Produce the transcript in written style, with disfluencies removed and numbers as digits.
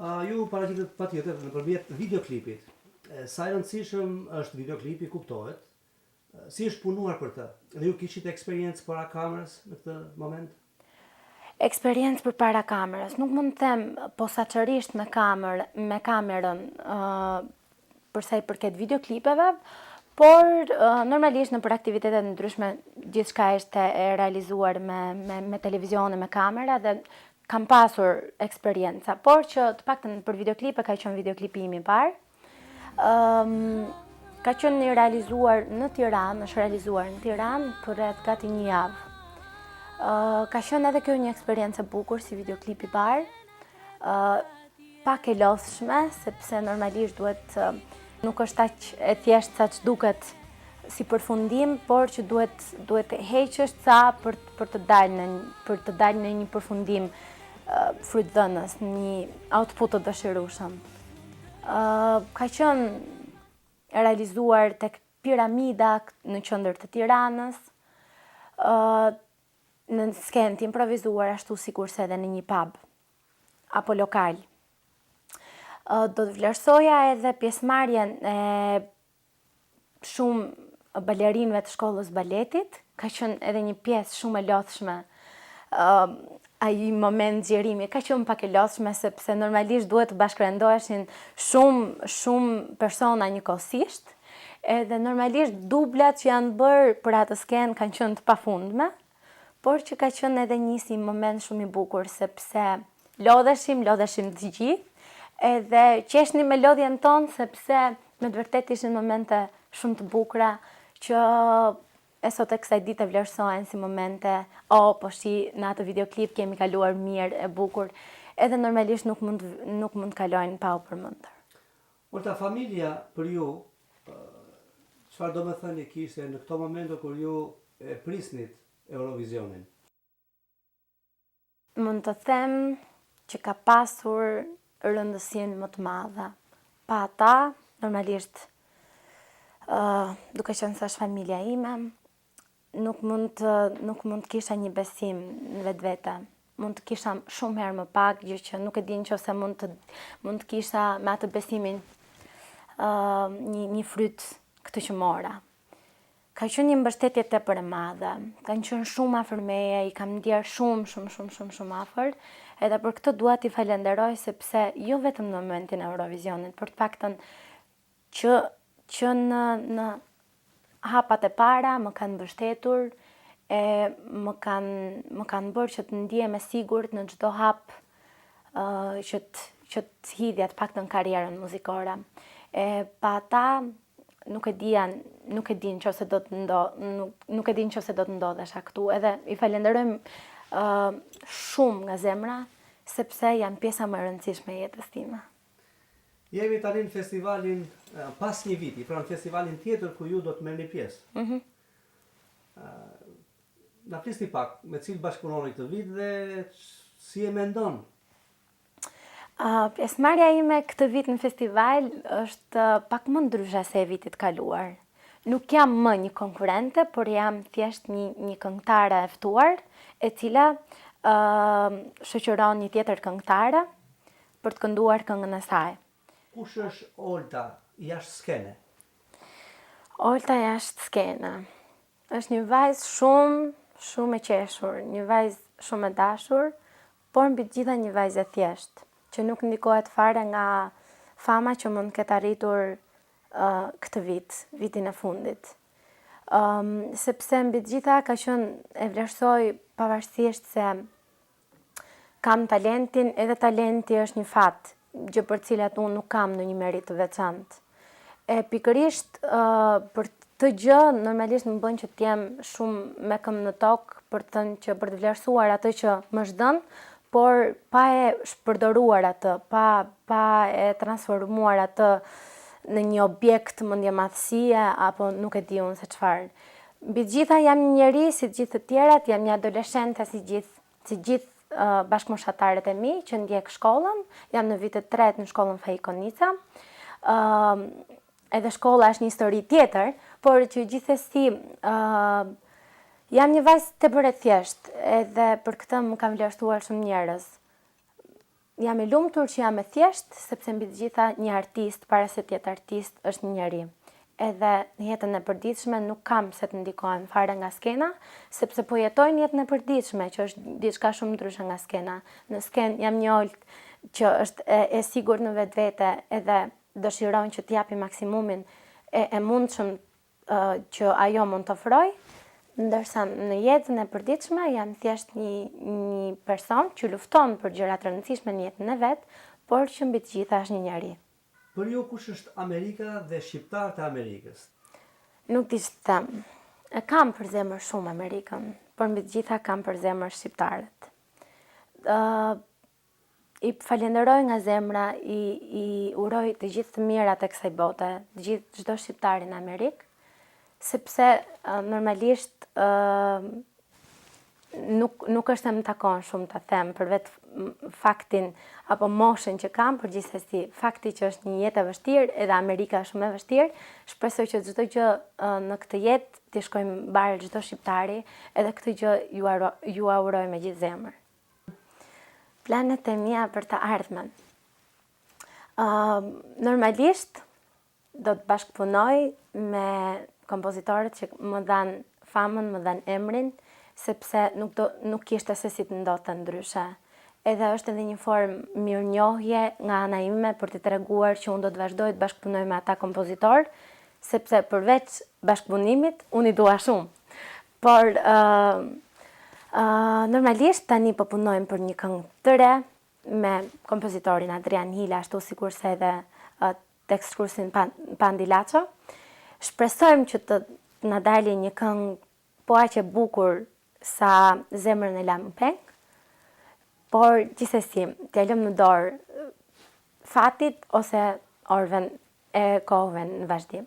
Ju paraqitet patjetër nëpërmjet videoklipit. Sa e rëndësishëm është videoklipi, kuptohet. Si është punuar për të? Dhe ju kishit eksperiencë para kamerës në këtë moment? Eksperiencë për para kamerës, nuk mund të them posaçërisht me kamerën për sa i përket videoklipeve, por normalisht në për aktivitetet ndryshme gjithçka është e realizuar me televizione, me kamera dhe kam pasur eksperjenca, por që të paktën për videoklipe ka qenë videoklipi im i parë. Ka qenë realizuar në Tiranë, është realizuar në Tiranë për rreth gati një javë. Ka qenë edhe kjo një eksperiencë e bukur si videoklip i parë, pak e lodhshme, sepse normalisht nuk është aq e thjeshtë sa që duket si përfundim, por që duhet heqësh ca për të dalë në një përfundim frytdhënës, një output të dëshirueshëm. Ka qenë realizuar tek Piramida në qendër të Tiranës, në skenë të improvisuar ashtu sikurse edhe në një pub apo lokal. Do të vlerësoja edhe pjesëmarrjen e shumë balerinëve të shkollës baletit, ka qenë edhe një pjesë shumë e lodhshme. Ai moment zgjerimi ka qenë pak e lodhshme sepse normalisht duhet të bashkërendoheshin shumë persona njëkohësisht, edhe normalisht dublat që janë bërë për atë skenë kanë qenë të pafundme, por që ka qenë edhe një si moment shumë i bukur sepse lodheshim të gjithë, edhe qeshnim me lodhjen tonë sepse me të vërtetë ishin momente shumë të bukura që e sot e kësaj dite vlerësohen si momente, po shi në atë videoklip kemi kaluar mirë, e bukur, edhe normalisht nuk mund kalojnë pa u përmendur. Olta, familja për ju, çfarë do me thënie kishte në këto momente kur ju e prisnit Eurovisionin? Mund të them që ka pasur rëndësinë më të madhe. Pa ata, normalisht, duke qenë se është familja ime, nuk mund të kisha një besim në vetvete. Mund të kisha shumë herë më pak, gjë që nuk e di nëse mund të kisha me atë besimin një fryt këtë që mora. Ka qenë një mbështetje tepër e madhe, kanë qenë shumë afër meje, i kam ndjer shumë afër, edhe për këtë dua t'i falenderoj sepse jo vetëm në momentin e Eurovisionit, për të paktën që në hapat e para më kanë mbështetur, e më kanë bërë që të ndihem e sigurt në çdo hap që të hidhja të paktën karrierën muzikore. Pa ata nuk e di nëse do të ndodhesha këtu, edhe i falenderojmë shumë nga zemra sepse janë pjesa më e rëndësishme e jetës time. Jemi tani në festivalin pas një viti, pra në festivalin tjetër ku ju do të merrni pjesë. Na flisni pak me cilë bashkëpunoni këtë vit dhe si e mendon? Pjesëmarrja ime këtë vit në festival është pak më ndryshe se e vitit kaluar. Nuk jam më një konkurrente, por jam thjesht një këngëtare e ftuar, e cila shoqëron një tjetër këngëtare për të kënduar këngën e saj. Kush është Olta jashtë skene? Olta jashtë skene është një vajzë shumë e qeshur, një vajzë shumë e dashur, por mbi të gjitha një vajzë e thjeshtë, që nuk ndikohet fare nga fama që mund të ketë arritur këtë vitin e fundit. Sepse mbi të gjitha ka qenë, e vlerësoj pavarësisht se kam talentin, edhe talenti është një fat, gjë për cilat unë nuk kam në një merit të veçantë. E pikërisht për të gjë normalisht më bën që të jem shumë me këmbë në tokë për të vlerësuar atë që më është dhënë, por pa e shpërdoruar atë, pa e transformuar atë në një objekt mendjemadhësie apo nuk e di unë se çfarë. Mbi të gjitha jam një njerëz si të gjithë të tjerat, jam një adoleshente si gjithë bashkëmoshatarët e mi që ndjek shkollën, jam në vitet 3 në shkollën Fejkonica. Edhe shkolla është një histori tjetër, por që gjithsesi jam një vajzë tepër e thjeshtë, edhe për këtë më kanë vlerësuar shumë njerëz. jam e lumtur që jam e thjesht, sepse mbi të gjitha një artist, para se të jetë artist, është një njeri. Edhe në jetën e përditshme nuk kam se të ndikohem fare nga skena, sepse po jetoj në jetën e përditshme, që është diçka shumë ndryshe nga skena. Në skenë jam një Olt që është e sigurt në vetvete edhe dëshiron që t'japi maksimumin e mundshëm që ajo mund të ofroj, ndërsa në jetën e përditshme jam thjesht një person që lufton për gjëra të rëndësishme në jetën e vet, por që mbi të gjitha është një njeri. Për ju kush është Amerika dhe shqiptarët e Amerikës? Nuk di që të them. E kam për zemër shumë Amerikën, por mbi të gjitha kam për zemër shqiptarët. I falenderoj nga zemra, i uroj të gjithë të mirat e kësaj bote, çdo shqiptari në Amerikë, sepse normalisht nuk është e më takon shumë të them për vetë faktin apo moshën që kam, për gjithsesi fakti që është një jetë e vështirë edhe Amerika është shumë e vështirë, shpresoj që çdo gjë në këtë jetë t'i shkojmë mbarë çdo shqiptari, edhe këtë gjë ju auroj me gjithë zemër. Planet e mia për të ardhmen. Normalisht do të bashkëpunoj me kompozitorët që më dhanë famën, më dhanë emrin, sepse nuk kishte se si të ndodhte ndryshe. Edhe është edhe një formë mirënjohje nga ana ime për të treguar që unë do të vazhdoj të bashkëpunoj me ata kompozitorë, sepse përveç bashkëpunimit unë i dua shumë. Por normalisht tani po punojmë për një këngë të re me kompozitorin Adrian Hila, ashtu sikurse edhe tekstshkruesin Pandi Laço. Shpresojmë që të na dalë një këngë po aq e bukur sa Zemrën e lam peng, por gjithsesi t'ja lëm në dorë fatit ose orëve e kohëve në vazhdim.